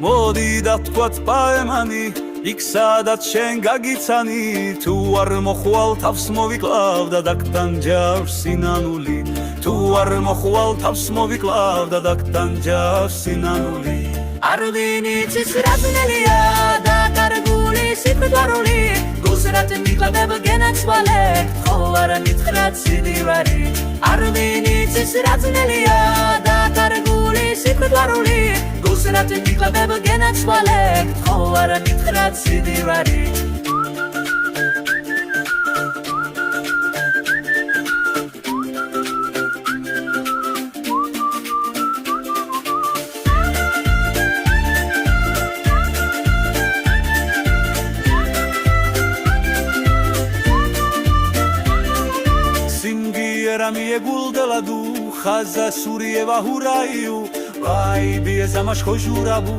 მოდი დავთქვათ პაემანი იქ სადაც შენ გაგიცანი თუ არ მოხვალ თავს მოვიკლავ და დაგტანჯავ სინანული თუ არ მოხვალ თავს მოვიკლავ და დაგტანჯავ სინანული არ ვინიცის რაზნელია და კარგული სიკვდარული გულს რაც მიკლავებ გენაცვალე ხო არა მითხრათ სიდივარი არ ვინიცის რაზნელია და კარგული სიკვდარული გულს რაც მიკლავებ გენაცვალე ხო არა მითხრათ სიდივარი მიეგულდელადუ ხაზა სურიევა ჰურაიუ ვაი ბიეზამაშ ხოჟურაბუ